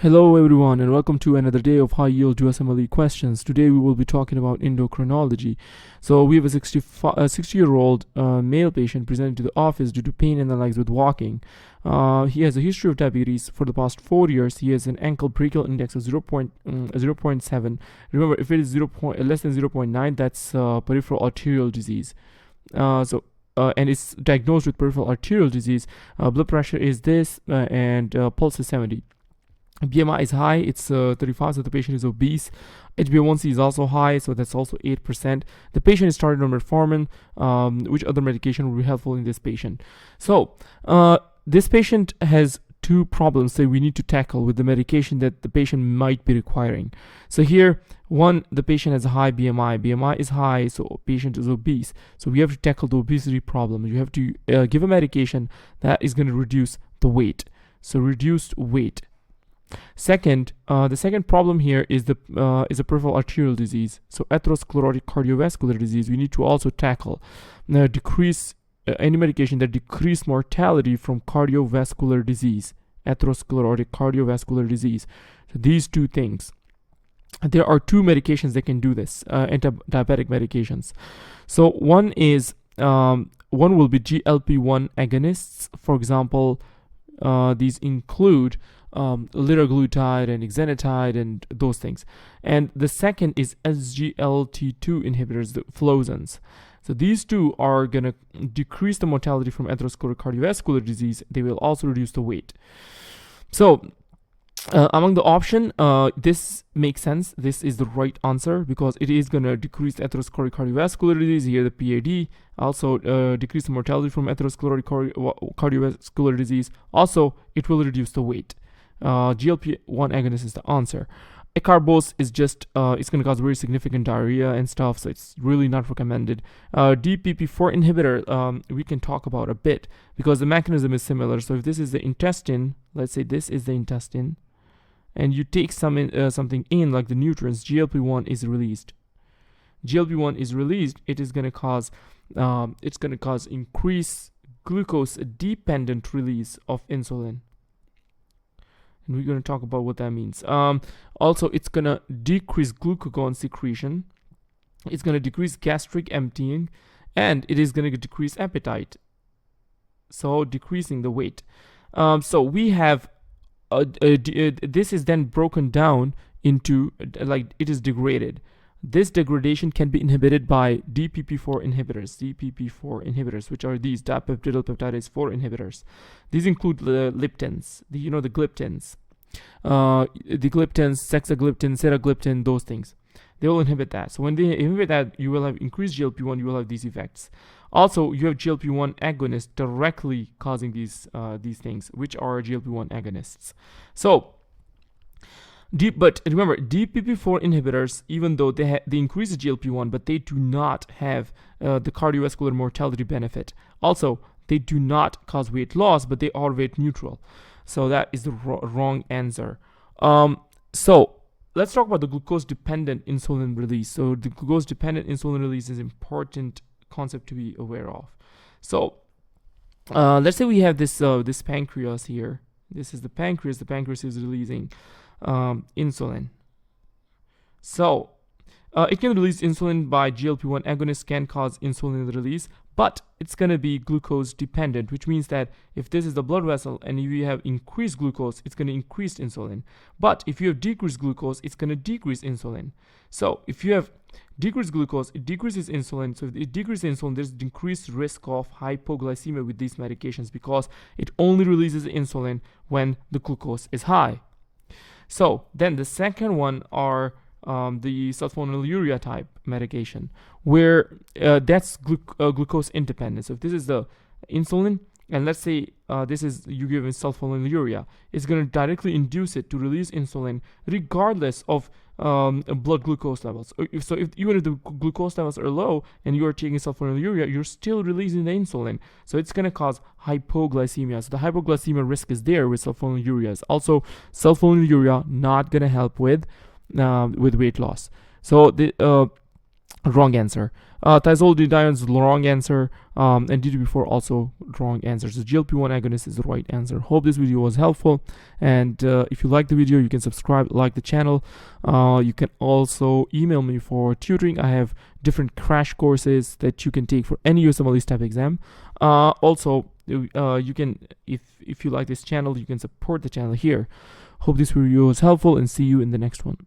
Hello everyone and welcome to another day of high yield USMLE questions. Today we will be talking about endocrinology. So we have a 60-year-old male patient presenting to the office due to pain in the legs with walking. He has a history of diabetes for the past 4 years. He has an ankle brachial index of 0.7. Remember, if it is less than 0.9, that's peripheral arterial disease. And it's diagnosed with peripheral arterial disease. Blood pressure is this and pulse is 70. BMI is high, it's 35, so the patient is obese. HbA1c is also high, so that's also 8%. The patient is started on metformin. Which other medication would be helpful in this patient? So, this patient has two problems that we need to tackle with the medication that the patient might be requiring. So here, one, the patient has a high BMI. BMI is high, so patient is obese. So we have to tackle the obesity problem. You have to give a medication that is going to reduce the weight. So reduced weight. Second, the second problem here is a peripheral arterial disease. So atherosclerotic cardiovascular disease we need to also tackle. Decrease any medication that decrease mortality from cardiovascular disease. Atherosclerotic cardiovascular disease. So these two things. There are two medications that can do this. Anti-diabetic medications. So one will be GLP-1 agonists. For example, these include liraglutide and exenatide and those things. And the second is SGLT2 inhibitors, the flozins. So these two are going to decrease the mortality from atherosclerotic cardiovascular disease. They will also reduce the weight. So among the option, this makes sense. This is the right answer because it is going to decrease atherosclerotic cardiovascular disease. Here the PAD also decrease the mortality from atherosclerotic cardiovascular disease. Also, it will reduce the weight. GLP-1 agonist is the answer. Acarbose is just it's going to cause very significant diarrhea and stuff, so it's really not recommended. DPP-4 inhibitor we can talk about a bit because the mechanism is similar. So if this is the intestine, let's say this is the intestine, and you take something in like the nutrients, GLP-1 is released. GLP-1 is released. It is going to cause increased glucose dependent release of insulin. And we're going to talk about what that means. Also, it's going to decrease glucagon secretion. It's going to decrease gastric emptying. And it is going to decrease appetite. So, decreasing the weight. So, we have... this is then broken down into... like, it is degraded. This degradation can be inhibited by DPP-4 inhibitors. DPP-4 inhibitors, which are these dipeptidyl peptidase 4 inhibitors. These include the leptins, the gliptins, sexagliptin, seragliptin, those things. They will inhibit that. So when they inhibit that, you will have increased GLP-1. You will have these effects. Also, you have GLP-1 agonists directly causing these things, which are GLP-1 agonists. So. But remember, DPP-4 inhibitors, even though they increase the GLP-1, but they do not have the cardiovascular mortality benefit. Also, they do not cause weight loss, but they are weight neutral. So that is the wrong answer. So let's talk about the glucose-dependent insulin release. So the glucose-dependent insulin release is an important concept to be aware of. So let's say we have this pancreas here. This is the pancreas. The pancreas is releasing insulin. So it can release insulin by GLP-1 agonists, can cause insulin release, but it's going to be glucose dependent, which means that if this is the blood vessel and you have increased glucose, it's going to increase insulin. But if you have decreased glucose, it's going to decrease insulin. So if you have decreased glucose, it decreases insulin. So if it decreases insulin, there's decreased risk of hypoglycemia with these medications because it only releases insulin when the glucose is high. So then the second one are the sulfonylurea type medication, where that's glucose independent. So if this is the insulin, and let's say this is you give sulfonylurea, it's going to directly induce it to release insulin regardless of blood glucose levels. So even if the glucose levels are low and you are taking sulfonylurea, you're still releasing the insulin. So it's going to cause hypoglycemia. So the hypoglycemia risk is there with sulfonylureas. Also, sulfonylurea not going to help with weight loss. So Wrong answer. Thiazolidine is the wrong answer. And DDP4 also wrong answer. So GLP-1 agonist is the right answer. Hope this video was helpful. And if you like the video, you can subscribe, like the channel. You can also email me for tutoring. I have different crash courses that you can take for any USMLE step exam. Also, you can, if you like this channel, you can support the channel here. Hope this video was helpful, and see you in the next one.